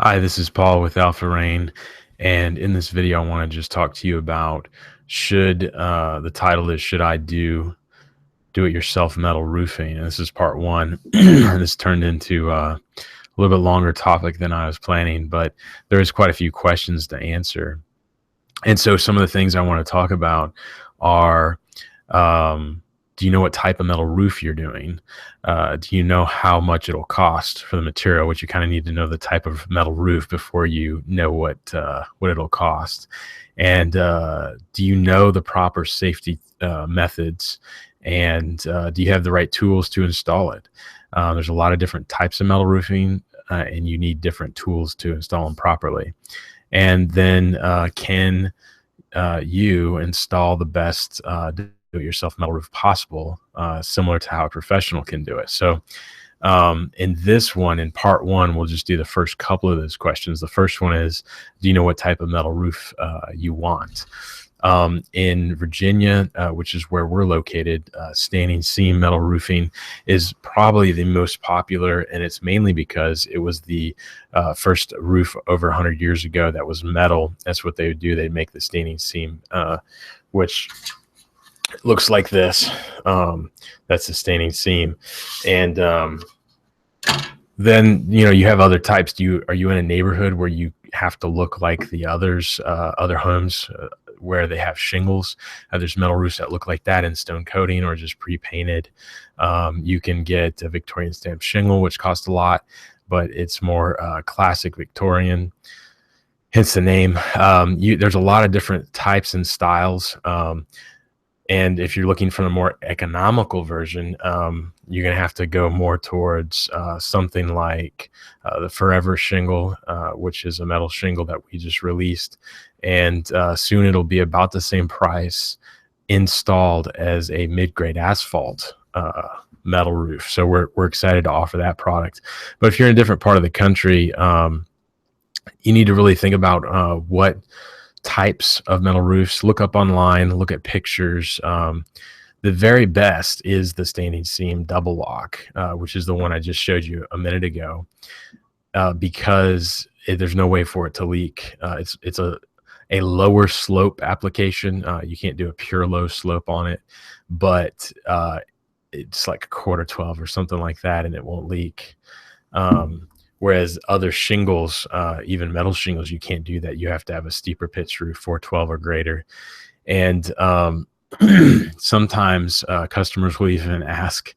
Hi, this is Paul with Alpha Rain, and in this video, I want to just talk to you about the title is Should I Do It Yourself Metal Roofing? And this is part one. And this turned into a little bit longer topic than I was planning, but there is quite a few questions to answer. And so some of the things I want to talk about are, do you know what type of metal roof you're doing? Do you know how much it'll cost for the material? Which you kind of need to know the type of metal roof before you know what it'll cost. And do you know the proper safety methods? And do you have the right tools to install it? There's a lot of different types of metal roofing, and you need different tools to install them properly. And then can you install the best do-it-yourself metal roof possible, similar to how a professional can do it. So in this one, in part one, we'll just do the first couple of those questions. The first one is, do you know what type of metal roof you want? In Virginia, which is where we're located, standing seam metal roofing is probably the most popular, and it's mainly because it was the first roof over 100 years ago that was metal. That's what they would do. They'd make the standing seam, which looks like this. That's the standing seam. And then you have other types. Are you in a neighborhood where you have to look like the other homes where they have shingles? There's metal roofs that look like that in stone coating or just pre-painted. You can get a Victorian stamp shingle, which costs a lot, but it's more classic Victorian, hence the name. There's a lot of different types and styles. And if you're looking for a more economical version, you're going to have to go more towards something like the Forever shingle, which is a metal shingle that we just released. And soon it'll be about the same price installed as a mid-grade asphalt metal roof. So we're excited to offer that product. But if you're in a different part of the country, you need to really think about what types of metal roofs. Look up online, look at pictures. The very best is the standing seam double lock, which is the one I just showed you a minute ago, because there's no way for it to leak. It's a lower slope application. You can't do a pure low slope on it, but it's like a quarter 12 or something like that, and it won't leak. Whereas other shingles, even metal shingles, you can't do that. You have to have a steeper pitch roof, 412 or greater. And sometimes customers will even ask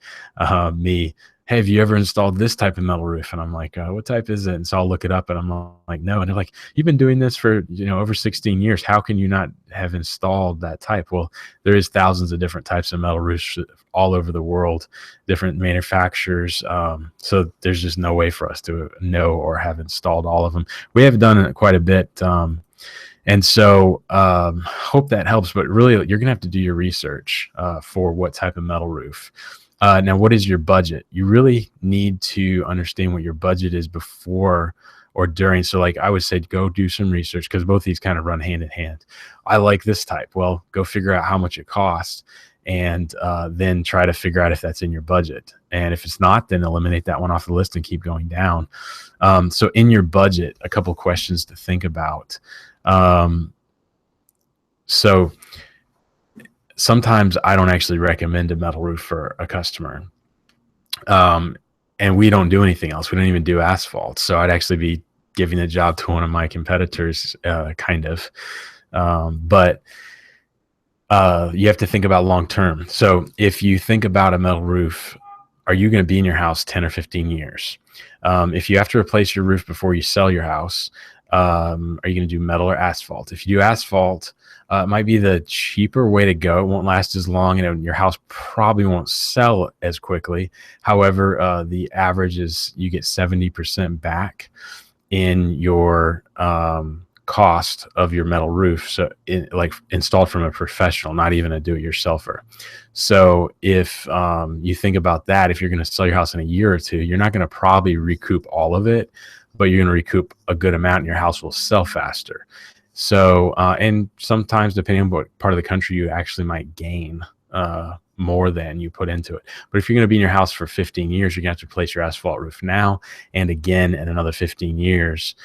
me, hey, have you ever installed this type of metal roof? And I'm like, what type is it? And so I'll look it up, and I'm like, no. And they're like, you've been doing this for over 16 years. How can you not have installed that type? Well, there is thousands of different types of metal roofs all over the world, different manufacturers. So there's just no way for us to know or have installed all of them. We have done it quite a bit. And so hope that helps. But really, you're going to have to do your research for what type of metal roof. Now, what is your budget? You really need to understand what your budget is before or during. So like I would say, go do some research, because both these kind of run hand in hand. I like this type. Well, go figure out how much it costs, and then try to figure out if that's in your budget. And if it's not, then eliminate that one off the list and keep going down. So in your budget, a couple questions to think about. So sometimes I don't actually recommend a metal roof for a customer. And we don't do anything else. We don't even do asphalt. So I'd actually be giving the job to one of my competitors, kind of. But you have to think about long term. So if you think about a metal roof, are you going to be in your house 10 or 15 years? If you have to replace your roof before you sell your house, are you going to do metal or asphalt? If you do asphalt, it might be the cheaper way to go. It won't last as long, and your house probably won't sell as quickly. However, the average is you get 70% back in your cost of your metal roof. So like installed from a professional, not even a do-it-yourselfer. So if you think about that, if you're going to sell your house in a year or two, you're not going to probably recoup all of it, but you're going to recoup a good amount, and your house will sell faster. So, and sometimes depending on what part of the country, you actually might gain more than you put into it. But if you're going to be in your house for 15 years, you're going to have to replace your asphalt roof now and again in another 15 years.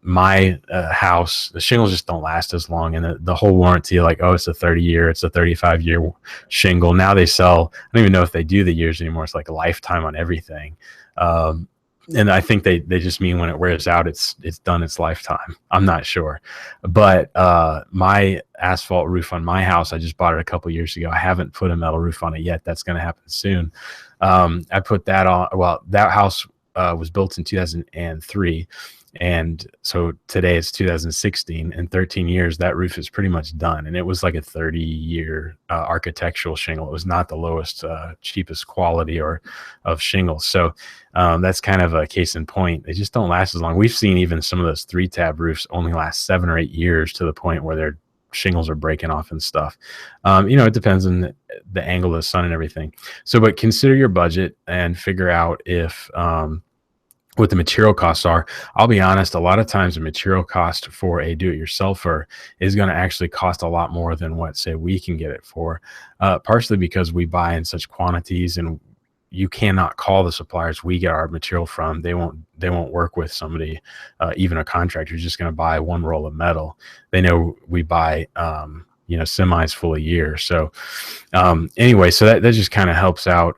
My house, the shingles just don't last as long, and the whole warranty, like, oh, it's a 30-year, it's a 35-year shingle. Now they sell, I don't even know if they do the years anymore. It's like a lifetime on everything. And I think they just mean when it wears out, it's done its lifetime. I'm not sure. But my asphalt roof on my house, I just bought it a couple years ago. I haven't put a metal roof on it yet. That's going to happen soon. I put that on. Well, that house was built in 2003. And so today it's 2016. In 13 years, that roof is pretty much done. And it was like a 30-year architectural shingle. It was not the lowest, cheapest quality or of shingles. So that's kind of a case in point. They just don't last as long. We've seen even some of those 3-tab roofs only last 7 or 8 years, to the point where their shingles are breaking off and stuff. It depends on the angle of the sun and everything. So, but consider your budget and figure out if, what the material costs are. I'll be honest, a lot of times the material cost for a do-it-yourselfer is going to actually cost a lot more than what, say, we can get it for, partially because we buy in such quantities, and you cannot call the suppliers we get our material from. They won't work with somebody, even a contractor who's just going to buy one roll of metal. They know we buy semis full a year. So anyway, so that just kind of helps out.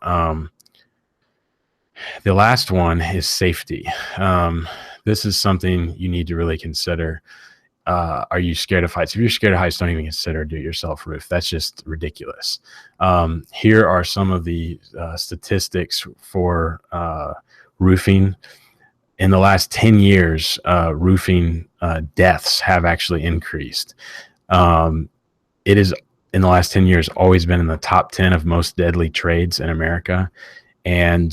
The last one is safety. This is something you need to really consider. Are you scared of heights? If you're scared of heights, don't even consider do-it-yourself roof. That's just ridiculous. Here are some of the statistics for roofing. In the last 10 years, roofing deaths have actually increased. It is, in the last 10 years, always been in the top 10 of most deadly trades in America. And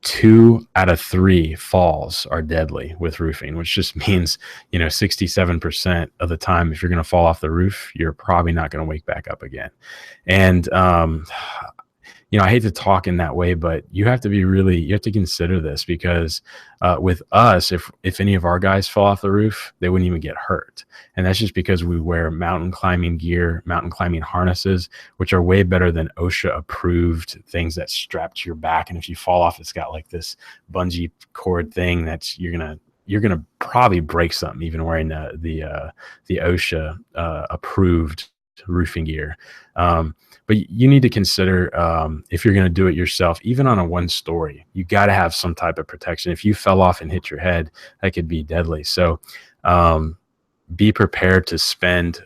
2 out of 3 falls are deadly with roofing, which just means, 67% of the time, if you're going to fall off the roof, you're probably not going to wake back up again. And I hate to talk in that way, but you have to consider this, because with us, if any of our guys fall off the roof, they wouldn't even get hurt. And that's just because we wear mountain climbing gear, mountain climbing harnesses, which are way better than OSHA approved things that strap to your back. And if you fall off, it's got like this bungee cord thing that you're gonna probably break something, even wearing the OSHA approved roofing gear. But you need to consider, if you're going to do it yourself, even on a 1-story, you got to have some type of protection. If you fell off and hit your head, that could be deadly. So be prepared to spend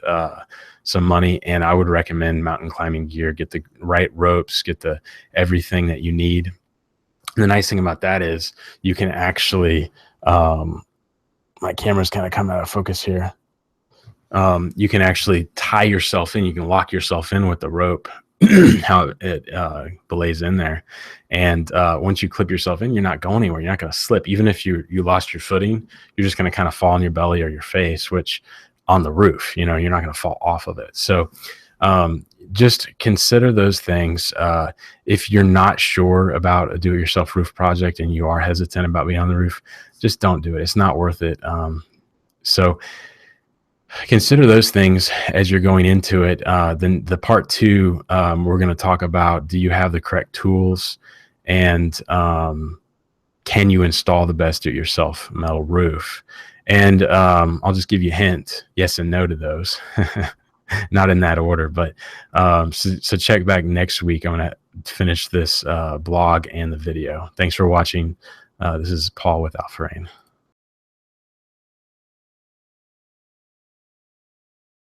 some money. And I would recommend mountain climbing gear. Get the right ropes, get everything that you need. And the nice thing about that is you can actually, my camera's kind of coming out of focus here. You can actually tie yourself in. You can lock yourself in with the rope, how it belays in there. And once you clip yourself in, you're not going anywhere. You're not going to slip. Even if you lost your footing, you're just going to kind of fall on your belly or your face, which on the roof, you're not going to fall off of it. So just consider those things. If you're not sure about a do-it-yourself roof project and you are hesitant about being on the roof, just don't do it. It's not worth it. So consider those things as you're going into it. Then the part 2, we're going to talk about, do you have the correct tools, and can you install the best do-it-yourself metal roof? And I'll just give you a hint, yes and no to those. Not in that order, but so check back next week. I'm going to finish this blog and the video. Thanks for watching. This is Paul with Alpha Rain.